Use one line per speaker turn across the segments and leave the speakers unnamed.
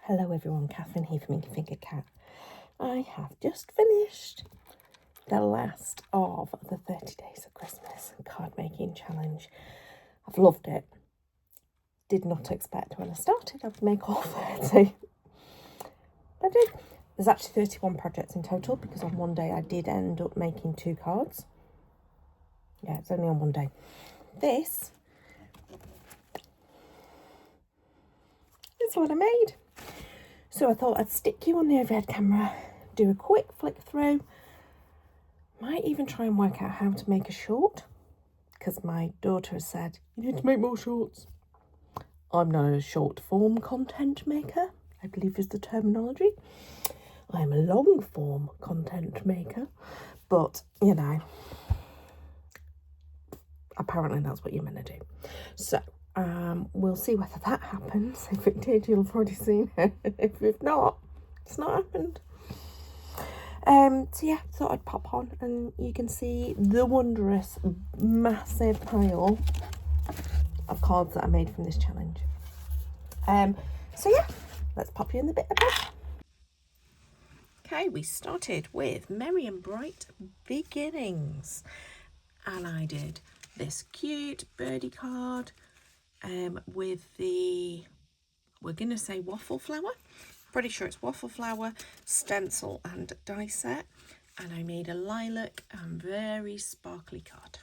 Hello everyone, Catherine here from Inky Finger Cat. I have just finished the last of the 30 Days of Christmas card making challenge. I've loved it. Did not expect when I started I would make all 30. I did. There's actually 31 projects in total because on one day I did end up making 2 cards. Yeah, it's only on one day. This is what I made. So I thought I'd stick you on the overhead camera, do a quick flick through, might even try and work out how to make a short, because my daughter has said, you need to make more shorts. I'm not a short form content maker, I believe is the terminology. I am a long form content maker, but you know, apparently that's what you're meant to do. So we'll see whether that happens. If it did, you'll have already seen it. If not, it's not happened. So yeah, thought I'd pop on and you can see the wondrous massive pile of cards that I made from this challenge. So yeah, let's pop you in the bit about. Okay, we started with Merry and Bright Beginnings, and I did this cute birdie card with the, we're going to say waffle flower, pretty sure it's waffle flower, stencil and die set, and I made a lilac and very sparkly card.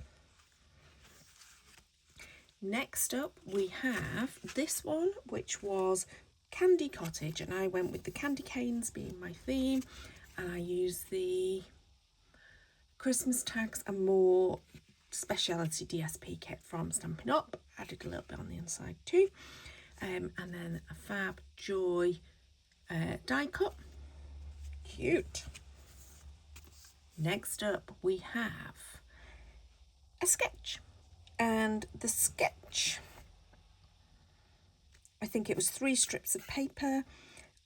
Next up we have this one, which was Candy Cottage, and I went with the candy canes being my theme, and I used the Christmas tags and more speciality DSP kit from Stampin' Up, added a little bit on the inside too, and then a Fab Joy die cut. Cute. Next up we have a sketch, and the sketch, I think it was 3 strips of paper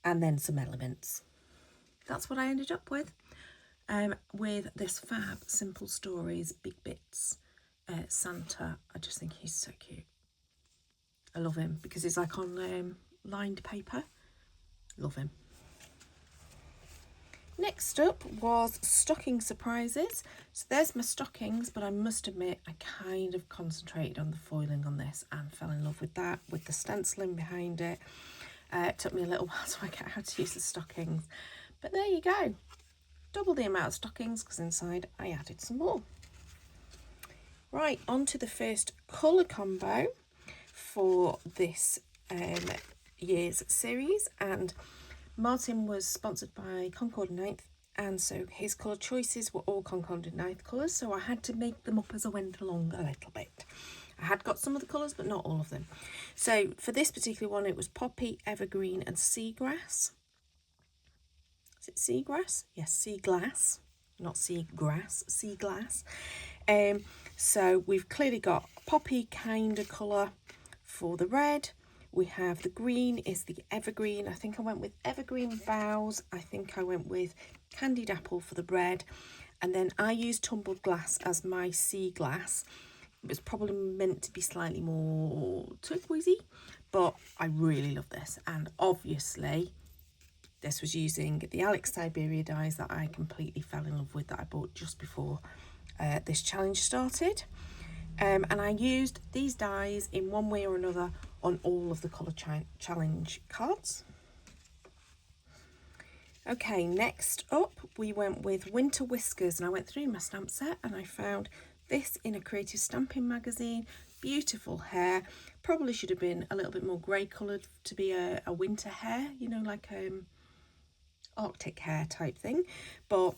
and then some elements. That's what I ended up with this Fab Simple Stories Big Bits Santa. I just think he's so cute. I love him because he's like on lined paper. Love him. Next up was stocking surprises. So there's my stockings, but I must admit I kind of concentrated on the foiling on this and fell in love with that, with the stenciling behind it. It took me a little while to work out how to use the stockings, but there you go. Double the amount of stockings because inside I added some more. Right, on to the first colour combo for this year's series, and Martin was sponsored by Concord 9th, and so his colour choices were all Concord 9th colours, so I had to make them up as I went along a little bit. I had got some of the colours but not all of them. So for this particular one it was Poppy, Evergreen and Seagrass. Is it seagrass? Yes, seaglass, not seagrass, seaglass. So we've clearly got poppy kind of colour for the red. We have the green is the evergreen. I think I went with evergreen boughs. I think I went with candied apple for the red. And then I used tumbled glass as my sea glass. It was probably meant to be slightly more turquoisey, but I really love this. And obviously this was using the Alex Siberia dies that I completely fell in love with, that I bought just before this challenge started. And I used these dies in one way or another on all of the colour challenge cards. Okay, next up we went with Winter Whiskers, and I went through my stamp set and I found this in a creative stamping magazine. Beautiful hair, probably should have been a little bit more grey coloured to be a winter hair, you know, like Arctic hair type thing, but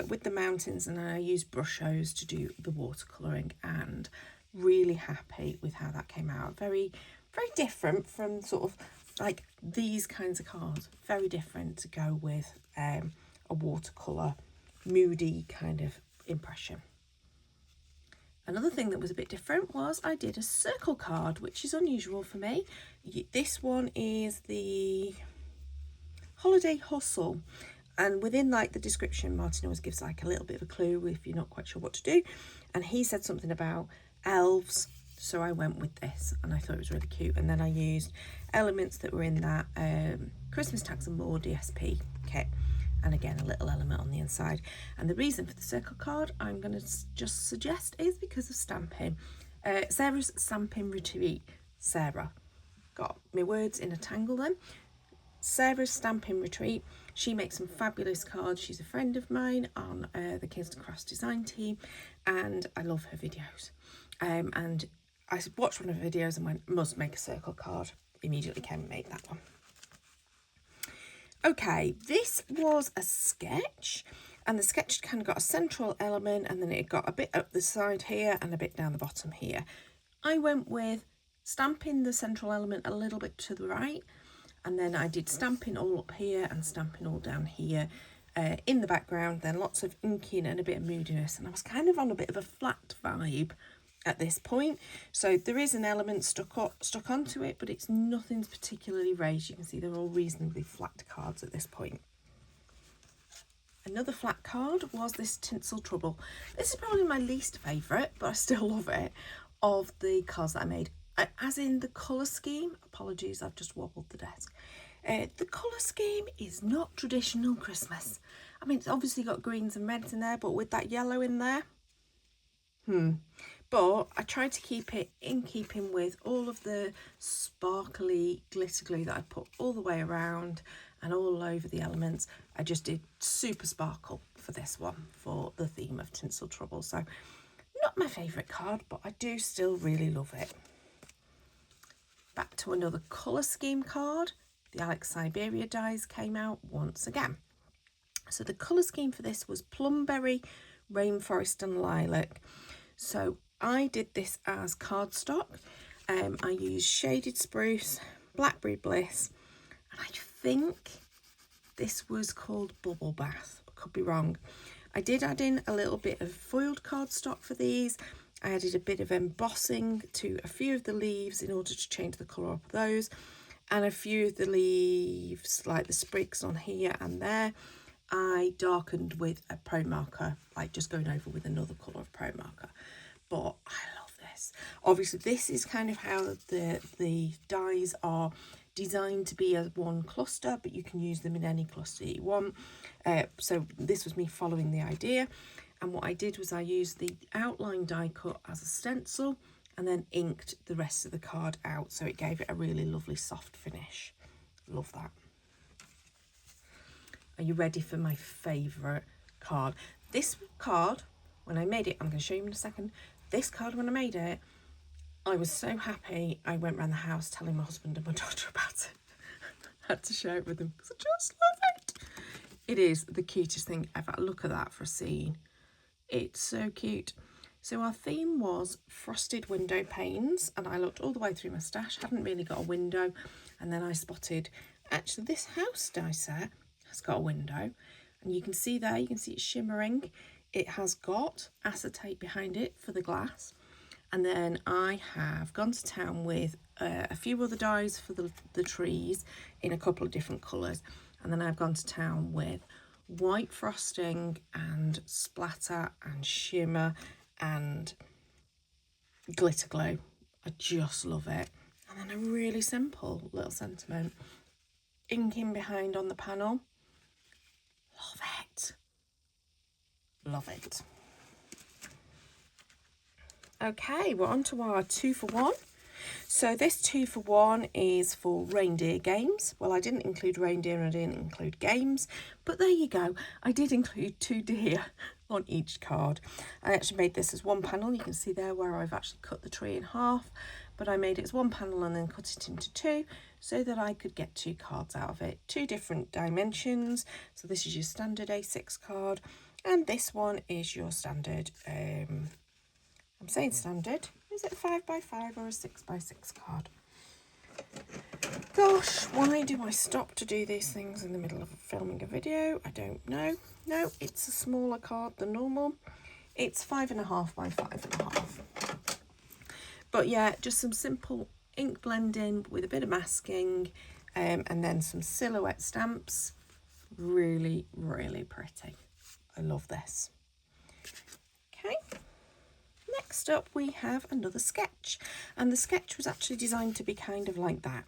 with the mountains, and I used brush hose to do the watercolouring, and really happy with how that came out. Very, very different from sort of like these kinds of cards, very different to go with a watercolour moody kind of impression. Another thing that was a bit different was I did a circle card, which is unusual for me. This one is the Holiday Hustle, and within like the description Martin always gives like a little bit of a clue if you're not quite sure what to do, and he said something about elves so I went with this and I thought it was really cute. And then I used elements that were in that Christmas Tags and More DSP kit, and again a little element on the inside. And the reason for the circle card I'm going to just suggest is because of stamping. Sarah's Stamping Retreat. Sarah, got my words in a tangle then. Sarah's Stamping Retreat. She makes some fabulous cards. She's a friend of mine on the Kingston Crafts design team, and I love her videos. And I watched one of her videos and went, must make a circle card. Immediately came and made that one. Okay, this was a sketch, and the sketch kind of got a central element, and then it got a bit up the side here and a bit down the bottom here. I went with stamping the central element a little bit to the right, and then I did stamping all up here and stamping all down here in the background, then lots of inking and a bit of moodiness, and I was kind of on a bit of a flat vibe at this point. So there is an element stuck onto it, but it's nothing's particularly raised. You can see they're all reasonably flat cards at this point. Another flat card was this Tinsel Trouble. This is probably my least favourite, but I still love it, of the cards that I made. As in the colour scheme, apologies, I've just wobbled the desk. The colour scheme is not traditional Christmas. I mean, it's obviously got greens and reds in there, but with that yellow in there, But I tried to keep it in keeping with all of the sparkly glitter glue that I put all the way around and all over the elements. I just did super sparkle for this one, for the theme of Tinsel Trouble. So not my favourite card, but I do still really love it. Back to another colour scheme card. The Alex Siberia dies came out once again. So the colour scheme for this was Plumberry, Rainforest and Lilac. So I did this as cardstock. I used Shaded Spruce, Blackberry Bliss, and I think this was called Bubble Bath. I could be wrong. I did add in a little bit of foiled cardstock for these. I added a bit of embossing to a few of the leaves in order to change the colour of those, and a few of the leaves, like the sprigs on here and there, I darkened with a pro marker, like just going over with another colour of pro marker. But I love this. Obviously, this is kind of how the dies are designed to be as one cluster, but you can use them in any cluster you want. So this was me following the idea. And what I did was I used the outline die cut as a stencil and then inked the rest of the card out. So it gave it a really lovely soft finish. Love that. Are you ready for my favourite card? This card, when I made it, I'm going to show you in a second. This card, when I made it, I was so happy. I went around the house telling my husband and my daughter about it. I had to share it with them because I just love it. It is the cutest thing ever. Look at that for a scene. It's so cute. So our theme was frosted window panes, and I looked all the way through my stash, hadn't really got a window, and then I spotted, actually this house die set has got a window, and you can see there, you can see it shimmering. It has got acetate behind it for the glass, and then I have gone to town with a few other dies for the trees in a couple of different colours, and then I've gone to town with white frosting and splatter and shimmer and glitter glue. I just love it. And then a really simple little sentiment inking behind on the panel. Love it. Love it. Okay, we're on to our 2 for 1. So this 2 for 1 is for reindeer games. Well, I didn't include reindeer and I didn't include games, but there you go. I did include 2 deer on each card. I actually made this as one panel. You can see there where I've actually cut the tree in half, but I made it as one panel and then cut it into 2 so that I could get 2 cards out of it. 2 different dimensions. So this is your standard A6 card, and this one is your standard, I'm saying standard. Is it a 5x5 or a 6x6 card? Gosh, why do I stop to do these things in the middle of filming a video? I don't know. No, it's a smaller card than normal. It's 5.5 by 5.5. But yeah, just some simple ink blending with a bit of masking, and then some silhouette stamps. Really, really pretty. I love this. Okay. Next up we have another sketch, and the sketch was actually designed to be kind of like that,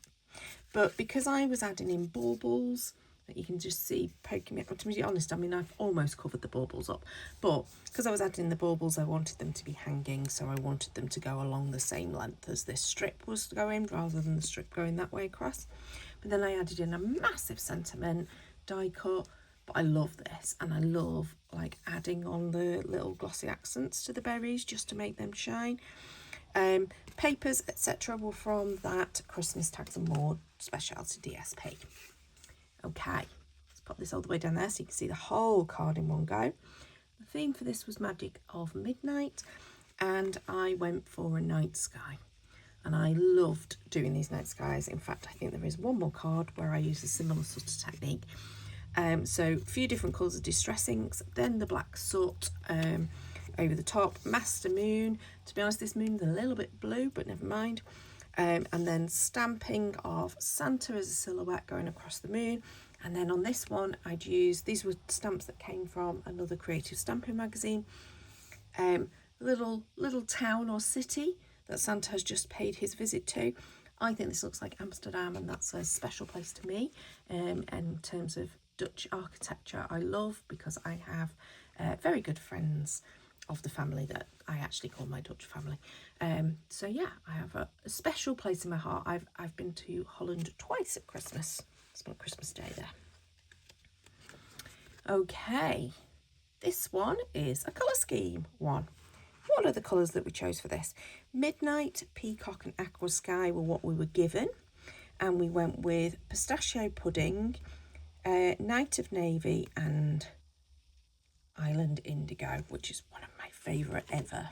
but because I was adding in baubles that you can just see poking me up, to be honest, I mean I've almost covered the baubles up, but because I was adding in the baubles I wanted them to be hanging, so I wanted them to go along the same length as this strip was going rather than the strip going that way across. But then I added in a massive sentiment die cut. But I love this, and I love like adding on the little glossy accents to the berries just to make them shine. Papers, etc. were from that Christmas Tags and More Specialty DSP. Okay, let's pop this all the way down there so you can see the whole card in one go. The theme for this was Magic of Midnight, and I went for a night sky. And I loved doing these night skies. In fact, I think there is one more card where I use a similar sort of technique. So a few different colours of distress inks, then the black soot over the top, Master Moon. To be honest, this moon's a little bit blue, but never mind. And then stamping of Santa as a silhouette going across the moon. And then on this one, I'd use, these were stamps that came from another creative stamping magazine. Little town or city that Santa has just paid his visit to. I think this looks like Amsterdam, and that's a special place to me in terms of Dutch architecture. I love, because I have very good friends of the family that I actually call my Dutch family. So yeah, I have a special place in my heart. I've been to Holland twice at Christmas. Spent Christmas Day there. Okay, this one is a colour scheme one. What are the colours that we chose for this? Midnight, Peacock and Aqua Sky were what we were given, and we went with Pistachio Pudding, Night of Navy and Island Indigo, which is one of my favourite ever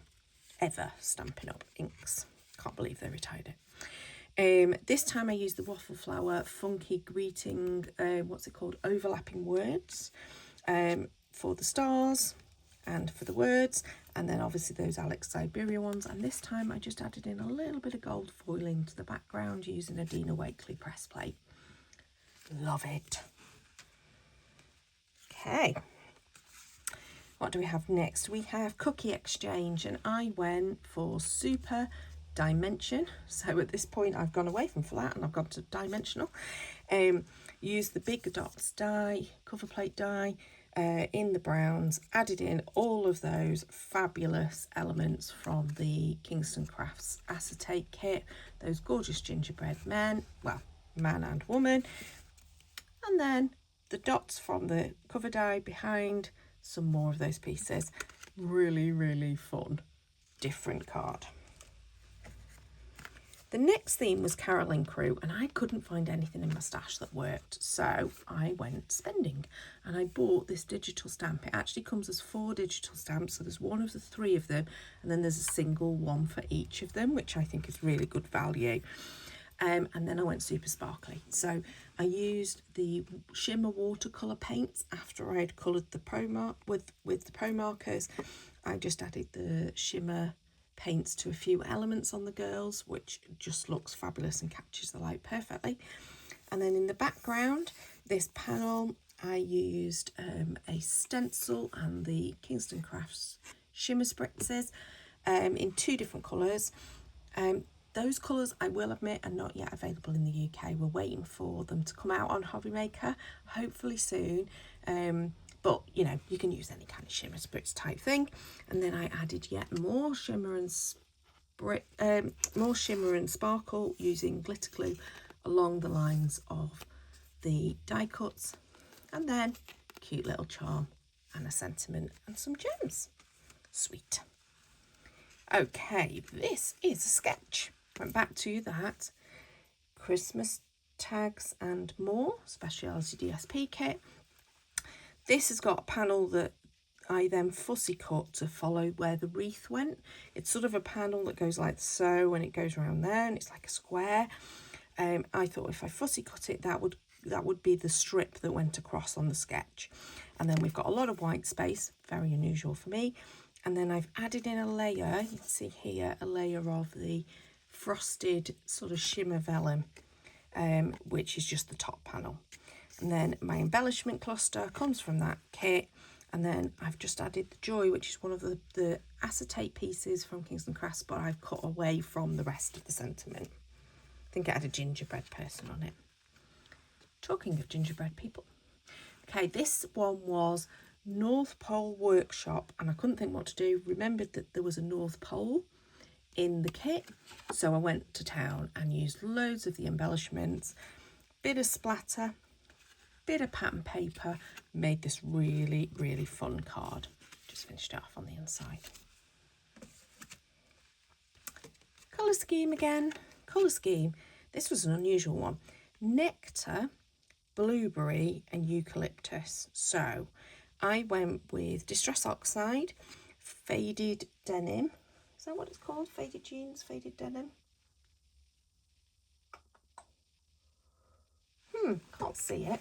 Stampin' Up inks. Can't believe they retired it. This time I used the Waffle Flower Funky Greeting, what's it called? Overlapping Words for the stars and for the words, and then obviously those Alex Siberia ones. And this time I just added in a little bit of gold foiling to the background using a Dina Wakley press plate. Love it. Okay, what do we have next? We have Cookie Exchange, and I went for Super Dimension. So at this point I've gone away from flat and I've gone to dimensional. Use the big dots die, cover plate die, in the browns, added in all of those fabulous elements from the Kingston Crafts acetate kit, those gorgeous gingerbread men, well, man and woman, and then the dots from the cover die behind, some more of those pieces. Really fun, different card. The next theme was Caroling Crew, and I couldn't find anything in my stash that worked, so I went spending and I bought this digital stamp. It actually comes as 4 digital stamps, so there's one of the 3 of them, and then there's a single one for each of them, which I think is really good value. And then I went super sparkly. So I used the shimmer watercolour paints after I had coloured the with the Pro markers. I just added the shimmer paints to a few elements on the girls, which just looks fabulous and captures the light perfectly. And then in the background, this panel, I used a stencil and the Kingston Crafts shimmer spritzes in 2 different colours. Those colours, I will admit, are not yet available in the UK. We're waiting for them to come out on Hobby Maker, hopefully soon. But, you know, you can use any kind of shimmer spritz type thing. And then I added yet more shimmer and sparkle using glitter glue along the lines of the die cuts. And then cute little charm and a sentiment and some gems. Sweet. Okay, this is a sketch. Went back to that Christmas Tags and More Specialty DSP kit. This has got a panel that I then fussy cut to follow where the wreath went. It's sort of a panel that goes like so, and it goes around there, and it's like a square. I thought if I fussy cut it, that would be the strip that went across on the sketch. And then we've got a lot of white space, very unusual for me. And then I've added in a layer, you can see here, a layer of the frosted sort of shimmer vellum, which is just the top panel. And then my embellishment cluster comes from that kit, And then I've just added the Joy, which is one of the acetate pieces from Kingston Crafts, but I've cut away from the rest of the sentiment. I think it had a gingerbread person on it. Talking of gingerbread people. Okay, this one was North Pole Workshop, and I couldn't think what to do. Remembered that there was a North Pole in the kit, so I went to town and used loads of the embellishments, bit of splatter, bit of pattern paper, made this really, really fun card. Just finished it off on the inside. Colour scheme again. Colour scheme. This was an unusual one. Nectar, blueberry and eucalyptus. So I went with Distress Oxide, Faded Denim. Is that what it's called? Faded Jeans, Faded Denim? Can't see it.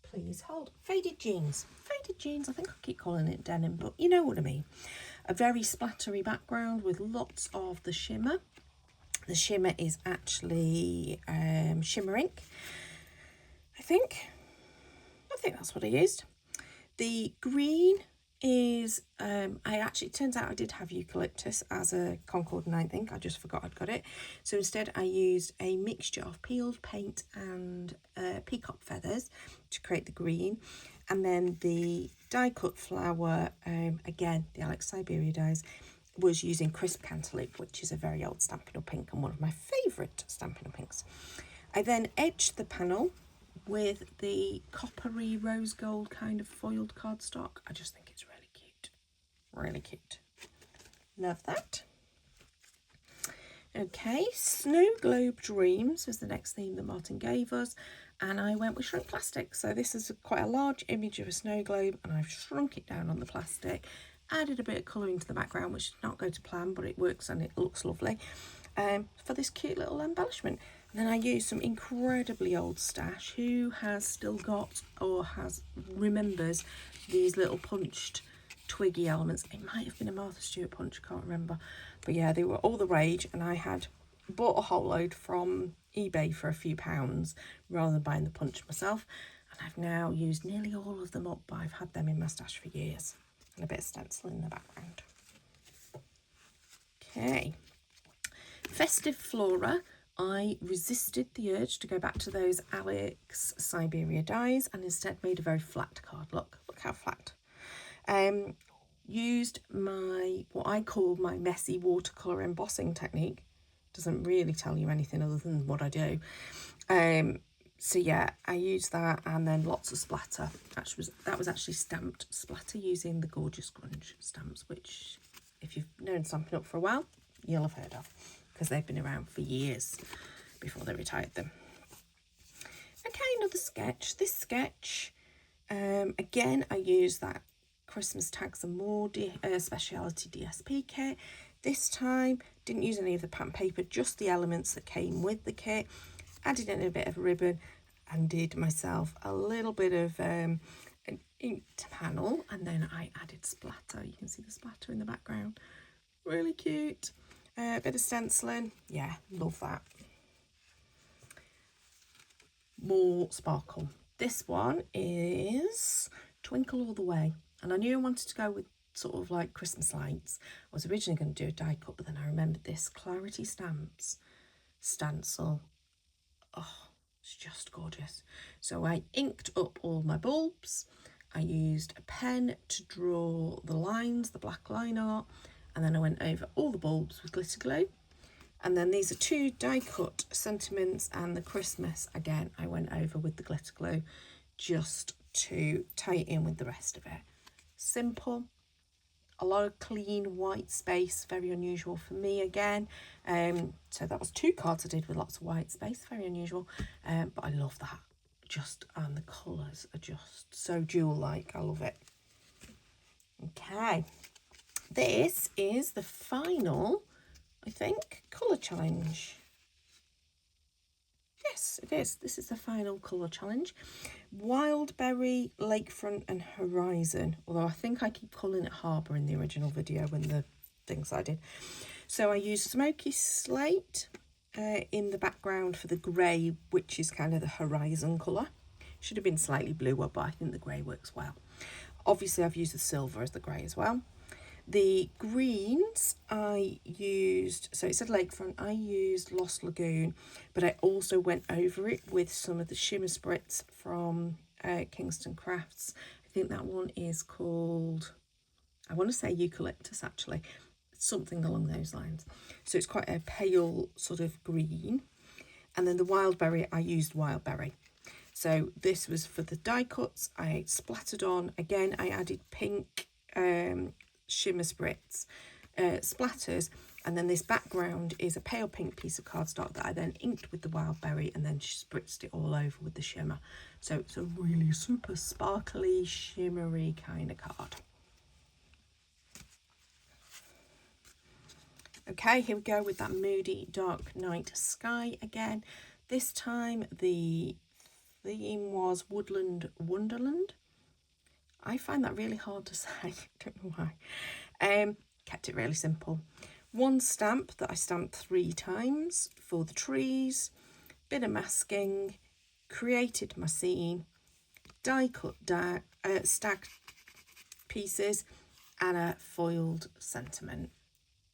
Please hold. Faded Jeans. Faded Jeans. I think I keep calling it denim, but you know what I mean. A very splattery background with lots of the shimmer. The shimmer is actually shimmer ink, I think that's what I used. The green is, it turns out I did have eucalyptus as a Concord 9th ink. I just forgot I'd got it. So instead I used a mixture of peeled paint and peacock feathers to create the green. And then the die cut flower, again, the Alex Siberia dies, was using Crisp Cantaloupe, which is a very old Stampin' Up! Ink and one of my favourite Stampin' Up! Inks. I then edged the panel with the coppery rose gold kind of foiled cardstock. I just think it's really cute. Really cute. Love that. Okay, Snow Globe Dreams was the next theme that Martin gave us, and I went with shrunk plastic. So this is quite a large image of a snow globe, and I've shrunk it down on the plastic, added a bit of colour into the background, which did not go to plan, but it works and it looks lovely, for this cute little embellishment. And then I used some incredibly old stash. Who has still got or remembers these little punched twiggy elements? It might have been a Martha Stewart punch, I can't remember. But yeah, they were all the rage, and I had bought a whole load from eBay for a few pounds rather than buying the punch myself. And I've now used nearly all of them up, but I've had them in my stash for years. And a bit of stencil in the background. Okay. Festive Flora. I resisted the urge to go back to those Alex Siberia dies and instead made a very flat card. Look how flat. Used what I call my messy watercolour embossing technique. Doesn't really tell you anything other than what I do. So yeah, I used that, and then lots of splatter. That was actually stamped splatter using the Gorgeous Grunge stamps, which if you've known Stampin' Up! For a while, you'll have heard of, because they've been around for years before they retired them. Okay, another sketch. This sketch, again, I used that Christmas Tags and More Speciality DSP kit. This time, didn't use any of the pattern paper, just the elements that came with the kit. Added in a bit of ribbon and did myself a little bit of an inked panel, and then I added splatter. You can see the splatter in the background. Really cute. A bit of stenciling. Yeah, love that. More sparkle. This one is Twinkle All the Way, and I knew I wanted to go with sort of like Christmas lights. I was originally going to do a die cut, but then I remembered this Clarity Stamps stencil. Oh, it's just gorgeous. So I inked up all my bulbs. I used a pen to draw the lines, the black line art, and then I went over all the bulbs with glitter glue. And then these are two die cut sentiments, and the Christmas, again, I went over with the glitter glue just to tie it in with the rest of it. Simple. A lot of clean white space, very unusual for me again. So that was two cards I did with lots of white space, very unusual. But I love that. And the colours are just so jewel-like. I love it. Okay. This is the final, I think, colour challenge. Yes, it is. This is the final colour challenge. Wildberry, Lakefront and Horizon. Although I think I keep calling it Harbour in the original video when the things I did. So I used Smoky Slate in the background for the grey, which is kind of the horizon colour. Should have been slightly bluer, but I think the grey works well. Obviously, I've used the silver as the grey as well. The greens I used, so it said lakefront, I used Lost Lagoon, but I also went over it with some of the shimmer spritz from Kingston Crafts. I think that one is called, I want to say eucalyptus actually, something along those lines. So it's quite a pale sort of green. And then the wild berry, I used wild berry. So this was for the die cuts. I splattered on, again, I added pink shimmer spritz splatters, and then this background is a pale pink piece of cardstock that I then inked with the wild berry and then spritzed it all over with the shimmer. So it's a really super sparkly, shimmery kind of card. Okay, here we go with that moody dark night sky again. This time the theme was Woodland, Wonderland. I find that really hard to say, I don't know why. Kept it really simple. One stamp that I stamped 3 times for the trees, bit of masking, created my scene, die cut stacked pieces, and a foiled sentiment.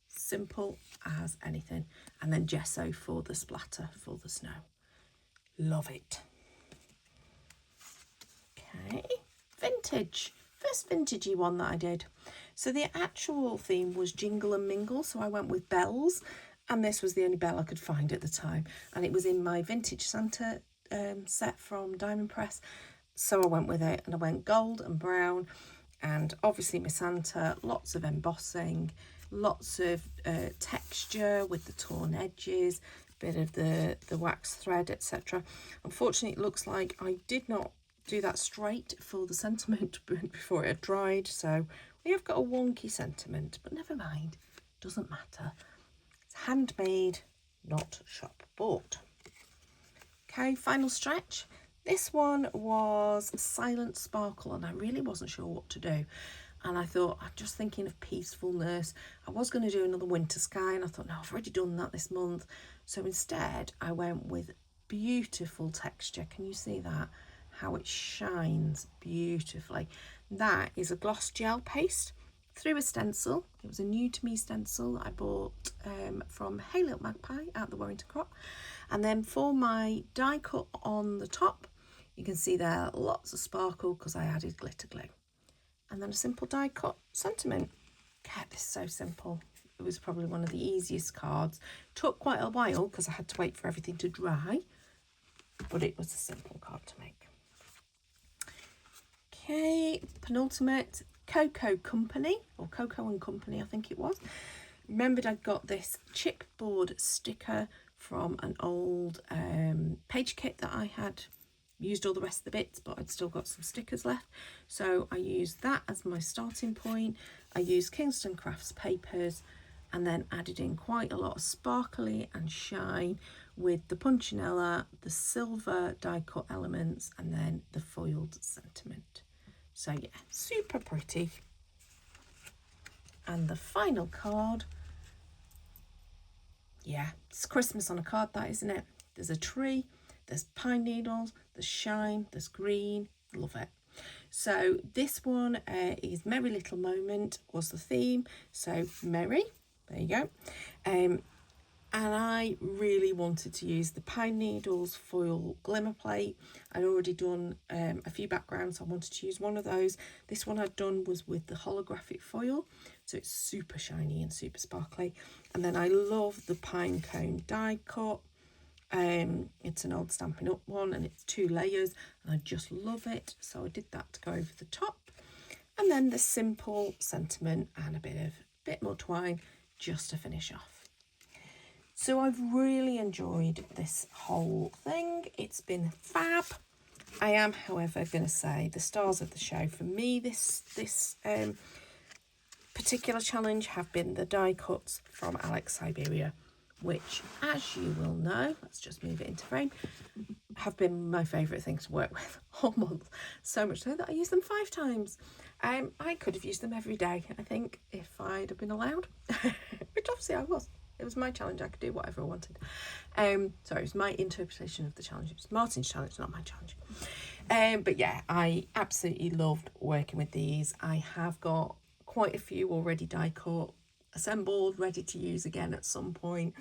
Simple as anything. And then gesso for the splatter for the snow. Love it. Okay, vintage. First vintagey one that I did. So the actual theme was Jingle and Mingle, so I went with bells, and this was the only bell I could find at the time, and it was in my vintage Santa set from Diamond Press, so I went with it, and I went gold and brown, and obviously my Santa, lots of embossing, lots of texture with the torn edges, bit of the wax thread, etc. Unfortunately, it looks like I did not do that straight for the sentiment before it had dried, so we have got a wonky sentiment, but never mind, doesn't matter. It's handmade, not shop bought. Okay, final stretch. This one was Silent Sparkle, and I really wasn't sure what to do. And I thought, I'm just thinking of peacefulness. I was going to do another winter sky, and I thought, no, I've already done that this month. So instead, I went with beautiful texture. Can you see that? How it shines beautifully. That is a gloss gel paste through a stencil. It was a new to me stencil that I bought from Hey Little Magpie at the Warrington Crop. And then for my die cut on the top, you can see there lots of sparkle because I added glitter glue. And then a simple die cut sentiment. God, this is so simple. It was probably one of the easiest cards. Took quite a while because I had to wait for everything to dry, but it was a simple card to make. Okay, penultimate, Cocoa Company, or Cocoa and Company, I think it was. Remembered I got this chipboard sticker from an old page kit that I had used all the rest of the bits, but I'd still got some stickers left. So I used that as my starting point. I used Kingston Crafts papers and then added in quite a lot of sparkly and shine with the punchinella, the silver die cut elements, and then the foiled sentiment. So yeah, super pretty. And the final card, yeah, it's Christmas on a card, that, isn't it? There's a tree, there's pine needles, there's shine, there's green, love it. So this one is Merry Little Moment was the theme, so merry, there you go. And I really wanted to use the pine needles foil glimmer plate. I'd already done a few backgrounds, so I wanted to use one of those. This one I'd done was with the holographic foil, so it's super shiny and super sparkly. And then I love the pine cone die cut. It's an old Stampin' Up one, and it's 2 layers, and I just love it. So I did that to go over the top. And then the simple sentiment and a bit more twine just to finish off. So I've really enjoyed this whole thing. It's been fab. I am, however, going to say the stars of the show for me this particular challenge have been the die cuts from Alex Siberia, which, as you will know, let's just move it into frame, have been my favourite thing to work with all month, so much so that I use them 5 times. I could have used them every day, I think, if I'd have been allowed, which obviously I was. It was my challenge. I could do whatever I wanted. Sorry, it was my interpretation of the challenge. It was Martin's challenge, not my challenge. But yeah, I absolutely loved working with these. I have got quite a few already die cut, assembled, ready to use again at some point.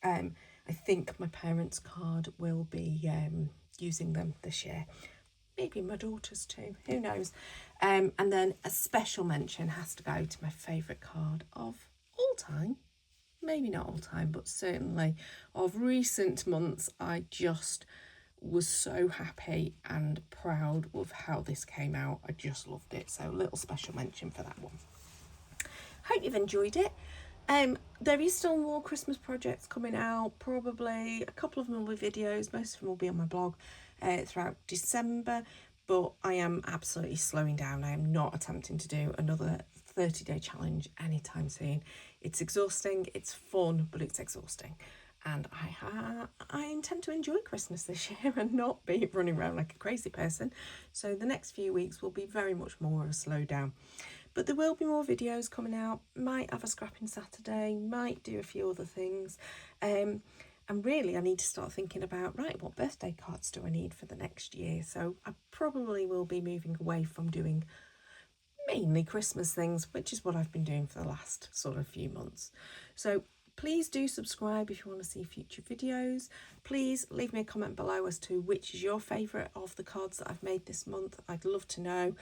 I think my parents' card will be using them this year. Maybe my daughters too, who knows. And then a special mention has to go to my favourite card of all time. Maybe not all time, but certainly of recent months. I just was so happy and proud of how this came out. I just loved it. So a little special mention for that one. Hope you've enjoyed it. There is still more Christmas projects coming out, probably a couple of them will be videos, most of them will be on my blog throughout December, but I am absolutely slowing down. I am not attempting to do another 30-day challenge anytime soon. It's exhausting, it's fun, but it's exhausting. And I intend to enjoy Christmas this year and not be running around like a crazy person. So the next few weeks will be very much more of a slow down. But there will be more videos coming out. Might have a scrapping Saturday, might do a few other things. And really I need to start thinking about, right, what birthday cards do I need for the next year? So I probably will be moving away from doing mainly Christmas things, which is what I've been doing for the last sort of few months. So please do subscribe if you want to see future videos. Please leave me a comment below as to which is your favourite of the cards that I've made this month. I'd love to know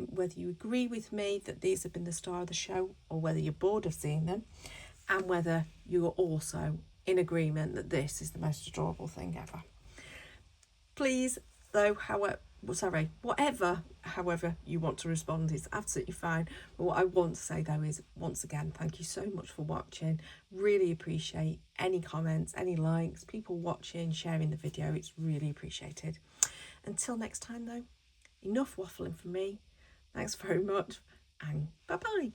whether you agree with me that these have been the star of the show, or whether you're bored of seeing them, and whether you're also in agreement that this is the most adorable thing ever. Please, though, however you want to respond is absolutely fine. But what I want to say though is, once again, thank you so much for watching. Really appreciate any comments, any likes, people watching, sharing the video. It's really appreciated. Until next time though, enough waffling from me. Thanks very much, and bye bye.